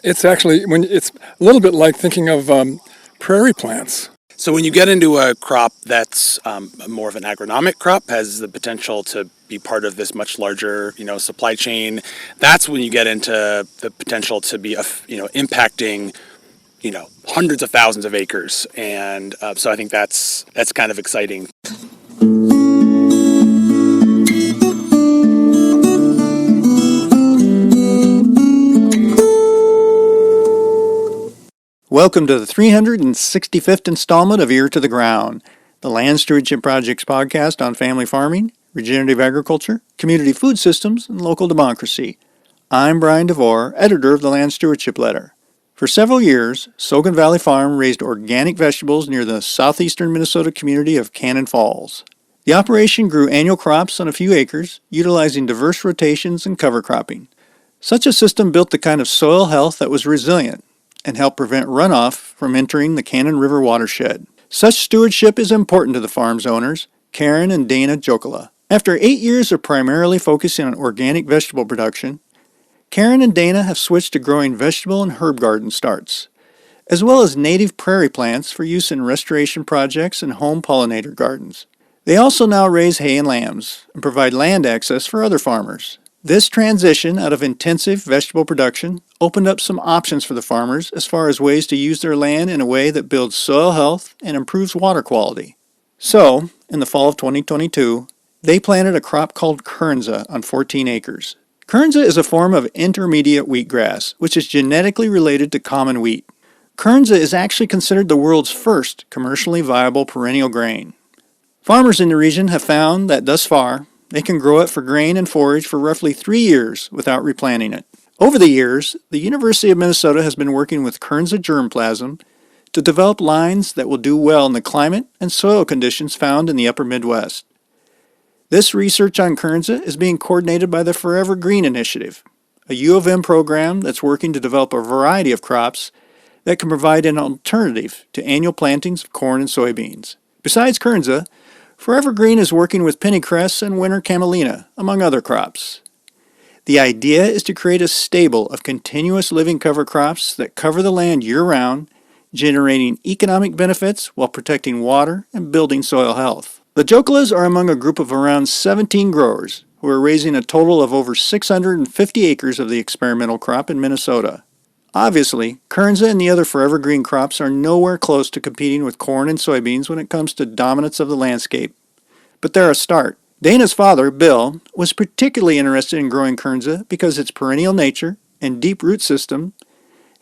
It's actually it's a little bit like thinking of prairie plants. So when you get into a crop that's more of an agronomic crop, has the potential to be part of this much larger, supply chain. That's when you get into the potential to be, impacting, hundreds of thousands of acres, and so I think that's kind of exciting. Welcome to the 365th installment of Ear to the Ground, the Land Stewardship Project's podcast on family farming, regenerative agriculture, community food systems, and local democracy. I'm Brian DeVore, editor of the Land Stewardship Letter. For several years, Saugan Valley Farm raised organic vegetables near the southeastern Minnesota community of Cannon Falls. The operation grew annual crops on a few acres, utilizing diverse rotations and cover cropping. Such a system built the kind of soil health that was resilient and help prevent runoff from entering the Cannon River watershed. Such stewardship is important to the farm's owners, Karen and Dana Jokala. After 8 years of primarily focusing on organic vegetable production, Karen and Dana have switched to growing vegetable and herb garden starts, as well as native prairie plants for use in restoration projects and home pollinator gardens. They also now raise hay and lambs and provide land access for other farmers. This transition out of intensive vegetable production opened up some options for the farmers as far as ways to use their land in a way that builds soil health and improves water quality. So, in the fall of 2022, they planted a crop called Kernza on 14 acres. Kernza is a form of intermediate wheatgrass, which is genetically related to common wheat. Kernza is actually considered the world's first commercially viable perennial grain. Farmers in the region have found that thus far, they can grow it for grain and forage for roughly 3 years without replanting it. Over the years, the University of Minnesota has been working with Kernza germplasm to develop lines that will do well in the climate and soil conditions found in the upper Midwest. This research on Kernza is being coordinated by the Forever Green Initiative, a U of M program that's working to develop a variety of crops that can provide an alternative to annual plantings of corn and soybeans. Besides Kernza, Forever Green is working with pennycress and winter camelina, among other crops. The idea is to create a stable of continuous living cover crops that cover the land year-round, generating economic benefits while protecting water and building soil health. The Jokalas are among a group of around 17 growers who are raising a total of over 650 acres of the experimental crop in Minnesota. Obviously, Kernza and the other Forever Green crops are nowhere close to competing with corn and soybeans when it comes to dominance of the landscape. But they're a start. Dana's father, Bill, was particularly interested in growing Kernza because its perennial nature and deep root system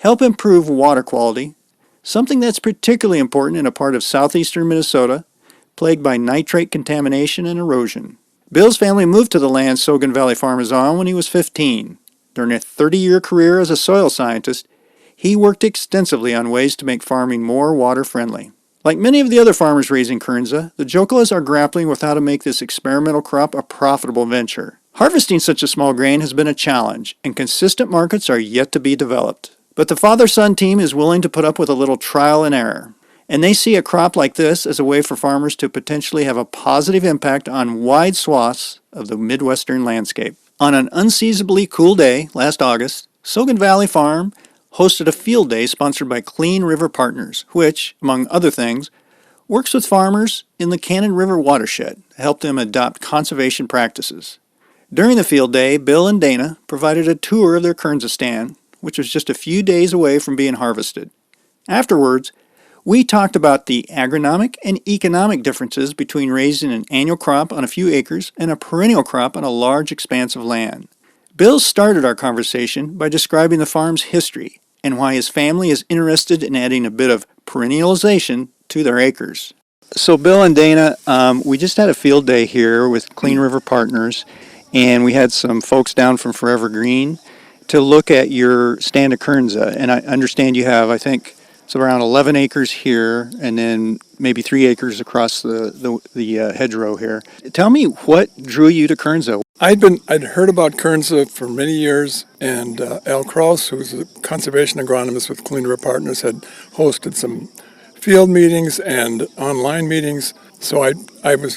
help improve water quality, something that's particularly important in a part of southeastern Minnesota plagued by nitrate contamination and erosion. Bill's family moved to the land Saugan Valley Farm is on when he was 15. During a 30-year career as a soil scientist, he worked extensively on ways to make farming more water-friendly. Like many of the other farmers raising Kernza, the Jokalas are grappling with how to make this experimental crop a profitable venture. Harvesting such a small grain has been a challenge, and consistent markets are yet to be developed. But the father-son team is willing to put up with a little trial and error, and they see a crop like this as a way for farmers to potentially have a positive impact on wide swaths of the Midwestern landscape. On an unseasonably cool day last August, Saugan Valley Farm hosted a field day sponsored by Clean River Partners, which, among other things, works with farmers in the Cannon River watershed to help them adopt conservation practices. During the field day, Bill and Dana provided a tour of their Kernza stand, which was just a few days away from being harvested. Afterwards, we talked about the agronomic and economic differences between raising an annual crop on a few acres and a perennial crop on a large expanse of land. Bill started our conversation by describing the farm's history and why his family is interested in adding a bit of perennialization to their acres. So Bill and Dana, we just had a field day here with Clean River Partners, and we had some folks down from Forever Green to look at your stand of Kernza. And I understand you have, I think, it's around 11 acres here, and then maybe 3 acres across the hedgerow here. Tell me what drew you to Kernza. I'd heard about Kernza for many years, and Al Kraus, who's a conservation agronomist with Clean River Partners, had hosted some field meetings and online meetings. So I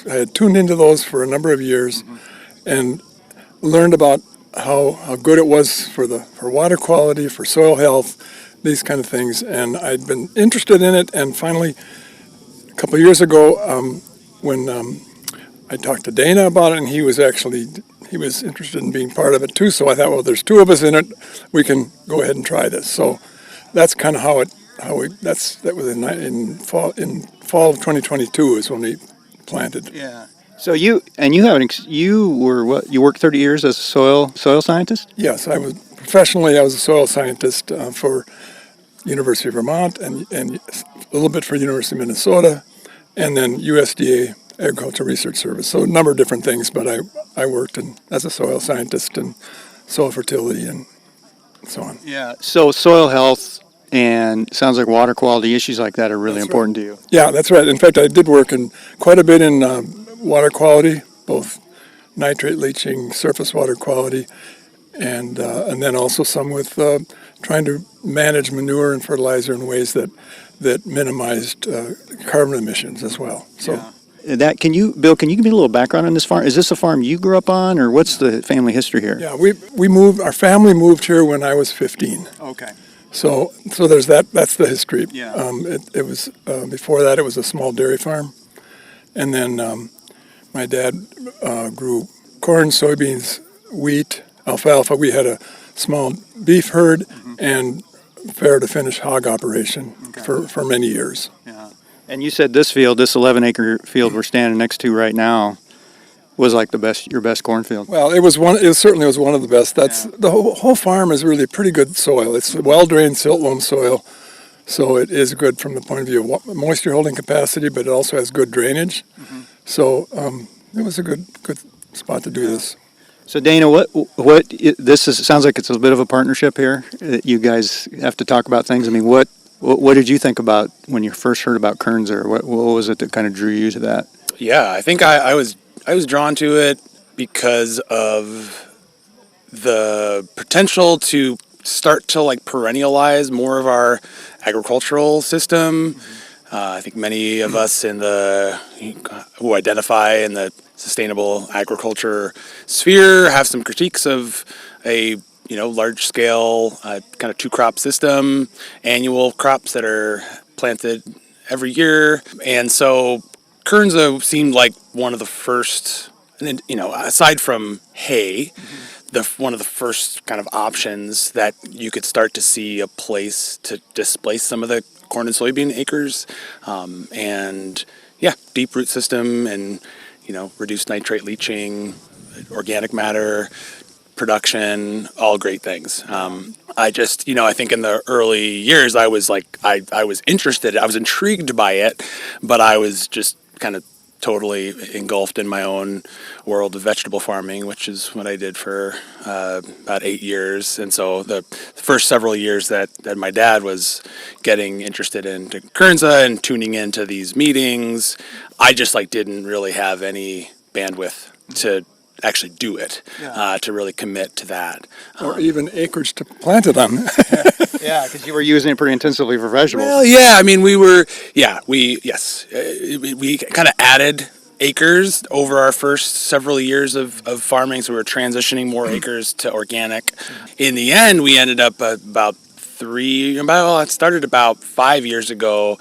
had tuned into those for a number of years and learned about how good it was for water quality, for soil health, these kind of things. And I'd been interested in it, and finally, a couple of years ago, when I talked to Dana about it, and he was interested in being part of it too. So I thought, well, there's two of us in it, we can go ahead and try this. So that's kind of that was in fall of 2022 is when we planted. Yeah. So you worked 30 years as a soil scientist? Yes, professionally I was a soil scientist for University of Vermont and a little bit for University of Minnesota, and then USDA Agricultural Research Service. So a number of different things, but I worked as a soil scientist and soil fertility and so on. Yeah. So soil health and sounds like water quality issues like that are really That's important to you. Yeah, that's right. In fact, I did work quite a bit in water quality, both nitrate leaching, surface water quality, and then also some with trying to manage manure and fertilizer in ways that minimized carbon emissions as well. So. Yeah. Bill, can you give me a little background on this farm? Is this a farm you grew up on, or what's the family history here? Yeah, our family moved here when I was 15. Okay. So there's that. That's the history. Yeah. It was before that. It was a small dairy farm, and then my dad grew corn, soybeans, wheat, alfalfa. We had a small beef herd and fair to finish hog operation for many years. Yeah. And you said this 11-acre field we're standing next to right now, was like your best cornfield. Well, it certainly was one of the best. The whole farm is really pretty good soil. It's well-drained silt loam soil, so it is good from the point of view of moisture holding capacity, but it also has good drainage. Mm-hmm. So it was a good spot to do this. So Dana, sounds like it's a bit of a partnership here. You guys have to talk about things. I mean, what did you think about when you first heard about Kernza? What was it that kind of drew you to that? Yeah, I think I was drawn to it because of the potential to start to perennialize more of our agricultural system. I think many of us who identify in the sustainable agriculture sphere have some critiques of a large scale kind of 2-crop system, annual crops that are planted every year, and so Kernza seemed like one of the first, aside from hay, one of the first kind of options that you could start to see a place to displace some of the corn and soybean acres, and deep root system and reduced nitrate leaching, organic matter production, all great things. I think in the early years I was interested, I was intrigued by it, but I was just kind of totally engulfed in my own world of vegetable farming, which is what I did for about 8 years. And so the first several years that my dad was getting interested in Kernza and tuning into these meetings, I just didn't really have any bandwidth to actually do it, to really commit to that. Or even acreage to plant it on. Yeah, because you were using it pretty intensively for vegetables. Well, yeah, I mean, we kind of added acres over our first several years of farming, so we were transitioning more acres to organic. In the end, we ended up it started about 5 years ago.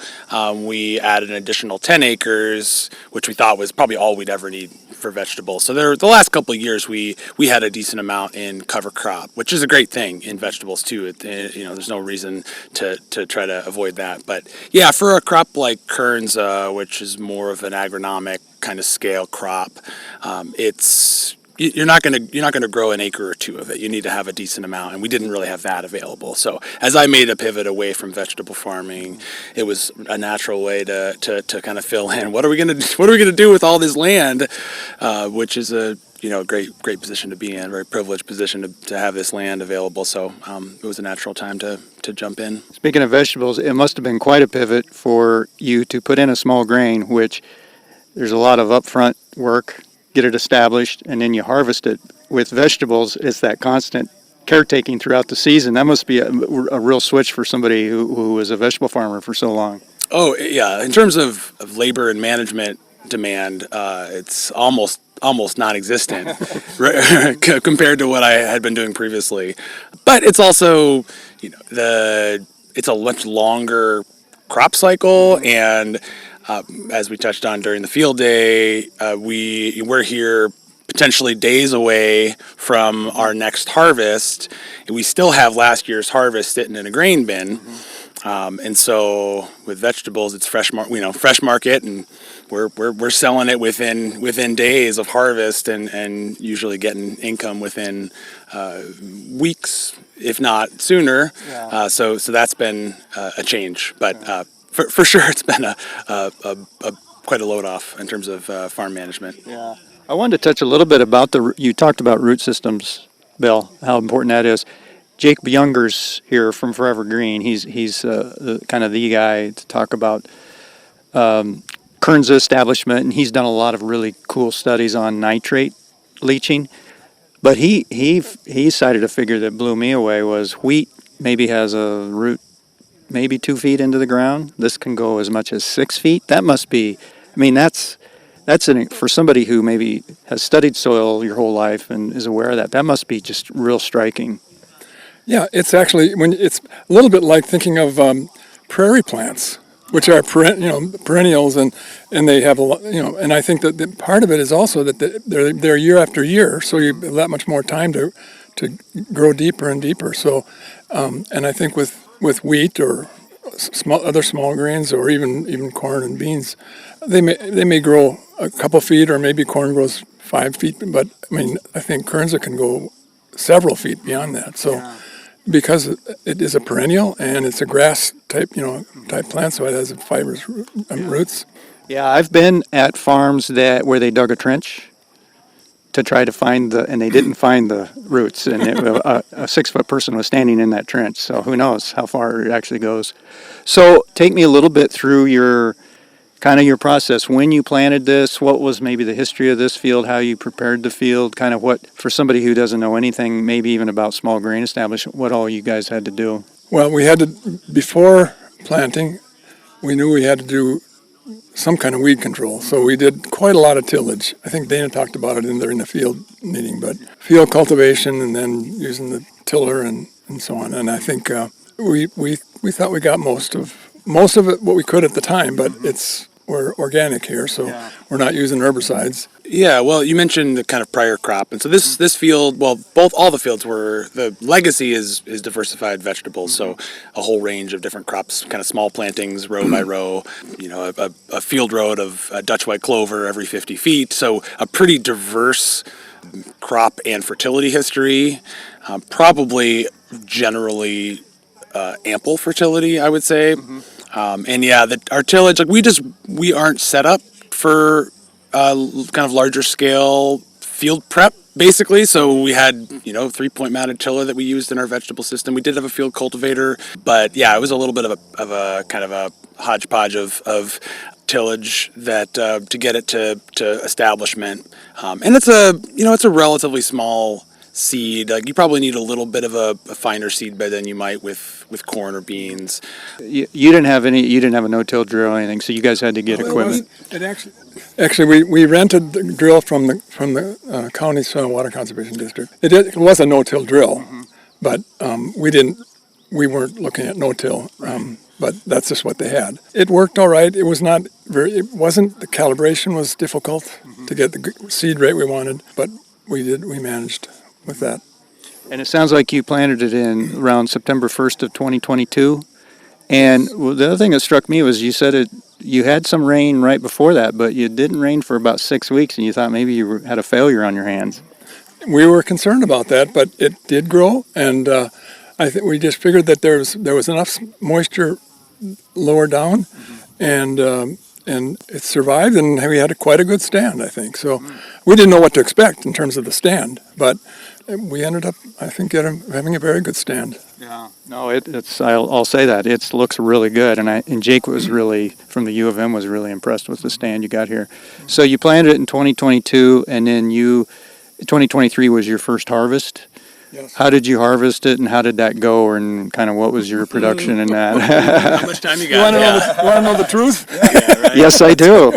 We added an additional 10 acres, which we thought was probably all we'd ever need for vegetables. So the last couple of years, we had a decent amount in cover crop, which is a great thing in vegetables too. There's no reason to try to avoid that. But yeah, for a crop like Kernza, which is more of an agronomic kind of scale crop, you're not going to grow an acre or two of it. You need to have a decent amount, and we didn't really have that available. So as I made a pivot away from vegetable farming, it was a natural way to kind of fill in. What are we going to do with all this land, which is a great position to be in, very privileged position to have this land available. So it was a natural time to jump in. Speaking of vegetables, it must have been quite a pivot for you to put in a small grain, which there's a lot of upfront work. Get it established, and then you harvest it. With vegetables, it's that constant caretaking throughout the season. That must be a real switch for somebody who was a vegetable farmer for so long. Oh, yeah. In terms of labor and management, demand. It's almost non-existent compared to what I had been doing previously. But it's also, it's a much longer crop cycle, and as we touched on during the field day, we're here potentially days away from our next harvest, and we still have last year's harvest sitting in a grain bin. And so with vegetables, it's fresh market, and we're selling it within days of harvest, and usually getting income within weeks, if not sooner. Yeah. So that's been a change, but for sure it's been a quite a load off in terms of farm management. Yeah. I wanted to touch a little bit about you talked about root systems, Bill, how important that is. Jake Younger's here from Forever Green. He's kind of the guy to talk about Kernza establishment, and he's done a lot of really cool studies on nitrate leaching. But he cited a figure that blew me away was wheat maybe has a root maybe 2 feet into the ground. This can go as much as 6 feet. That must be, I mean, for somebody who maybe has studied soil your whole life and is aware of that, that must be just real striking. Yeah, it's actually it's a little bit like thinking of prairie plants, which are perennials, and they have a lot, and I think that part of it is also that they're year after year, so you have that much more time to grow deeper and deeper. So, and I think with wheat or other small grains or even corn and beans, they may grow a couple feet, or maybe corn grows 5 feet, but I mean I think Kernza can go several feet beyond that. So. Yeah. Because it is a perennial and it's a grass type plant, so it has fibrous roots. Yeah, I've been at farms where they dug a trench to try to find and they didn't find the roots, and a 6-foot person was standing in that trench. So who knows how far it actually goes. So take me a little bit through your process when you planted this. What was maybe the history of this field, how you prepared the field, kind of what, for somebody who doesn't know anything, maybe even about small grain establishment, what all you guys had to do? Well, we had to, before planting, we knew we had to do some kind of weed control. So we did quite a lot of tillage. I think Dana talked about it in the field meeting, but field cultivation and then using the tiller and so on. And I think we thought we got most of it, what we could at the time, but we're organic here, so we're not using herbicides. Yeah, well, you mentioned the kind of prior crop, and so this field, well, all the fields the legacy is diversified vegetables, so a whole range of different crops, kind of small plantings, row by row, a field road of Dutch white clover every 50 feet, so a pretty diverse crop and fertility history, probably generally ample fertility, I would say. And yeah, our tillage, we aren't set up for kind of larger scale field prep, basically. So we had, 3-point mounted tiller that we used in our vegetable system. We did have a field cultivator, but yeah, it was a little bit of a kind of a hodgepodge of tillage that to get it to establishment. And it's a relatively small seed. Like you probably need a little bit of a finer seed bed than you might with corn or beans. You didn't have a no-till drill or anything, so you guys had to get equipment. It actually we rented the drill from the county soil and water conservation district. It was a no-till drill, but we weren't looking at no-till. But that's just what they had. It worked all right. It wasn't the calibration was difficult to get the seed rate we wanted, but we managed with that. And it sounds like you planted it in around September 1st of 2022. And the other thing that struck me was you said you had some rain right before that, but you didn't rain for about 6 weeks, and you thought maybe you had a failure on your hands. We were concerned about that, but it did grow, and I think we just figured that there was enough moisture lower down, and it survived, and we had quite a good stand, I think. So we didn't know what to expect in terms of the stand, but we ended up, I think, having a very good stand. Yeah. No, I'll say that it looks really good, and Jake was really from the U of M was really impressed with the stand you got here. So you planted it in 2022, and then 2023 was your first harvest. Yes. How did you harvest it, and how did that go, and kind of what was your production in that? How much time you You want got? to know the truth? Yeah, right. Yes, I do.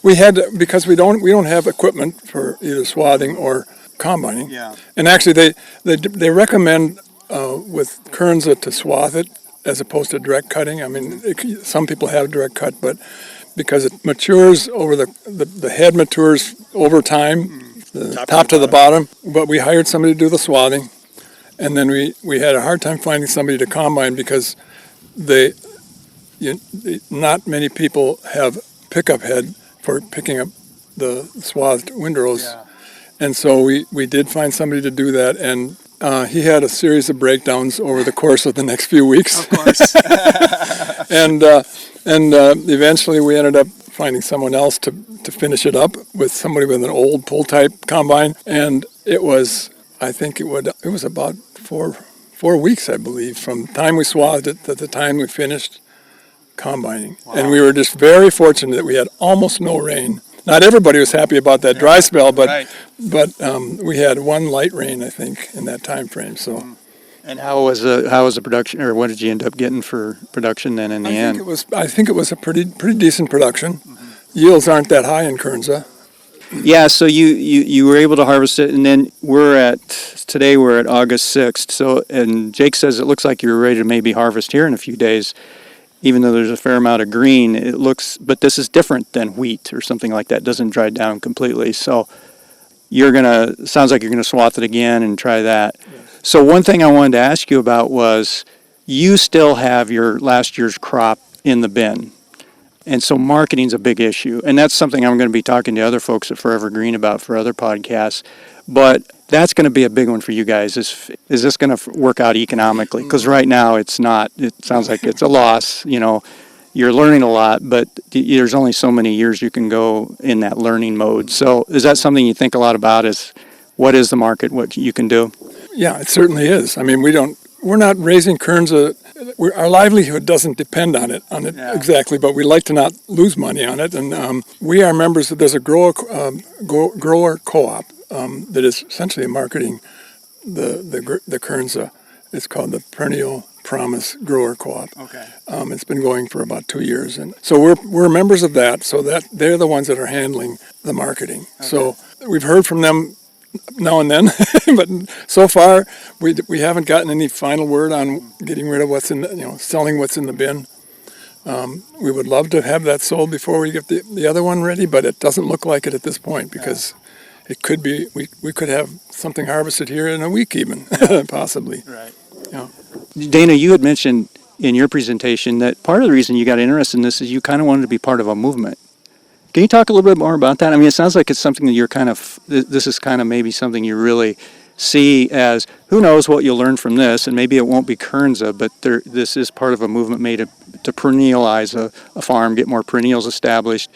We had because we don't have equipment for either swathing or combining. Yeah. And actually, they recommend with Kernza to swath it as opposed to direct cutting. I mean, some people have direct cut, but because it matures over the head matures over time, the top to the bottom. But we hired somebody to do the swathing, and then we had a hard time finding somebody to combine because they not many people have pickup head for picking up the swathed windrows. And so we did find somebody to do that, and he had a series of breakdowns over the course of the next few weeks. Of course. and eventually we ended up finding someone else to finish it up with somebody with an old pull type combine, and it was about four weeks, I believe, from the time we swathed it to the time we finished combining. Wow. And we were just very fortunate that we had almost no rain. Not everybody was happy about that dry spell, but we had one light rain, I think, in that time frame. So. And how was the production, or what did you end up getting for production then in the end? I think it was a pretty decent production. Mm-hmm. Yields aren't that high in Kernza. Yeah, so you were able to harvest it, and then today we're at August 6th. So, and Jake says it looks like you're ready to maybe harvest here in a few days. Even though there's a fair amount of green, but this is different than wheat or something like that. It doesn't dry down completely. So sounds like you're gonna swath it again and try that. Yes. So one thing I wanted to ask you about was, you still have your last year's crop in the bin. And so marketing's a big issue. And that's something I'm going to be talking to other folks at Forever Green about for other podcasts. But that's going to be a big one for you guys. Is this going to work out economically? Because right now it's not. It sounds like it's a loss. You're learning a lot, but there's only so many years you can go in that learning mode. So is that something you think a lot about, is what is the market, what you can do? Yeah, it certainly is. I mean, we're not raising Kernza. Our livelihood doesn't depend on it exactly, but we like to not lose money on it. And we are members of, there's a grower co-op that is essentially marketing the Kernza. It's called the Perennial Promise Grower Co-op. Okay. It's been going for about 2 years, and so we're members of that. So that they're the ones that are handling the marketing. Okay. So we've heard from them now and then, but so far we haven't gotten any final word on getting rid of what's in selling what's in the bin. We would love to have that sold before we get the other one ready, but it doesn't look like it at this point, because it could be we could have something harvested here in a week even, possibly. Right. Yeah. Dana, you had mentioned in your presentation that part of the reason you got interested in this is you kind of wanted to be part of a movement. Can you talk a little bit more about that? I mean, it sounds like it's something that you're this is kind of maybe something you really see as, who knows what you'll learn from this, and maybe it won't be Kernza, but this is part of a movement made to perennialize a farm, get more perennials established,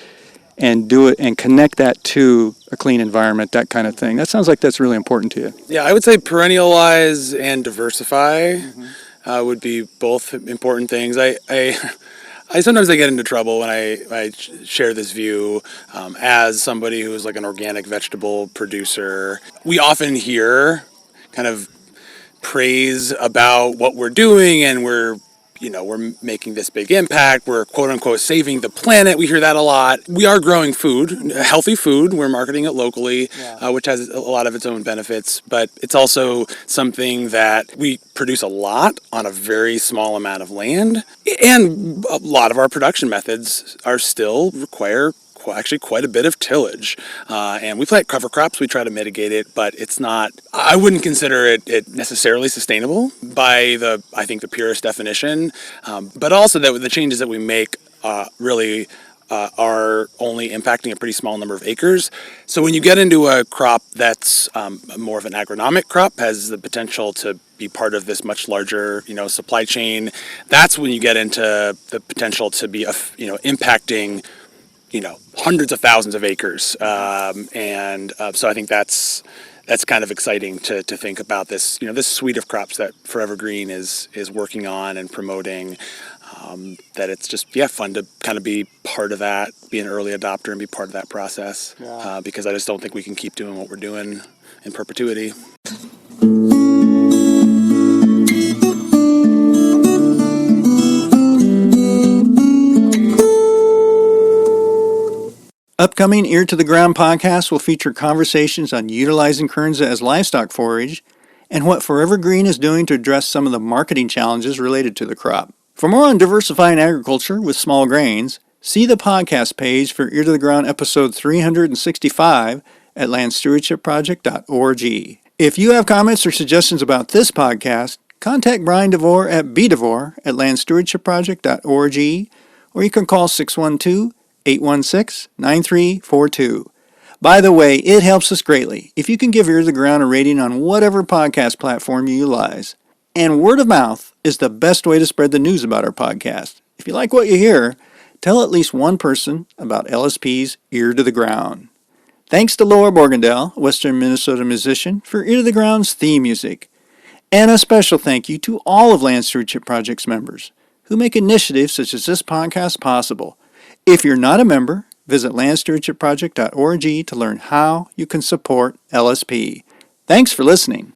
and do it and connect that to a clean environment, that kind of thing. That sounds like that's really important to you. Yeah, I would say perennialize and diversify would be both important things. I sometimes get into trouble when I share this view as somebody who's like an organic vegetable producer. We often hear kind of praise about what we're doing, and we're making this big impact. We're quote unquote saving the planet. We hear that a lot. We are growing food, healthy food. We're marketing it locally, which has a lot of its own benefits, but it's also something that we produce a lot on a very small amount of land, and a lot of our production methods require actually quite a bit of tillage, and we plant cover crops. We try to mitigate it, but it's not. I wouldn't consider it necessarily sustainable by I think the purest definition. But also that the changes that we make really are only impacting a pretty small number of acres. So when you get into a crop that's more of an agronomic crop, has the potential to be part of this much larger, supply chain. That's when you get into the potential to be, impacting hundreds of thousands of acres, so I think that's kind of exciting to think about this this suite of crops that Forever Green is working on and promoting. That it's just fun to kind of be part of that, be an early adopter and be part of that process. Because I just don't think we can keep doing what we're doing in perpetuity. Upcoming Ear to the Ground podcast will feature conversations on utilizing kernza as livestock forage and what Forever Green is doing to address some of the marketing challenges related to the crop. For more on diversifying agriculture with small grains, see the podcast page for Ear to the Ground episode 365 at landstewardshipproject.org. If you have comments or suggestions about this podcast, contact Brian DeVore at bdevore at landstewardshipproject.org, or you can call 612-816-9342. By the way, it helps us greatly if you can give Ear to the Ground a rating on whatever podcast platform you utilize. And word of mouth is the best way to spread the news about our podcast. If you like what you hear, tell at least one person about LSP's Ear to the Ground. Thanks to Laura Borgendale, a Western Minnesota musician, for Ear to the Ground's theme music. And a special thank you to all of Land Stewardship Project's members who make initiatives such as this podcast possible. If you're not a member, visit landstewardshipproject.org to learn how you can support LSP. Thanks for listening.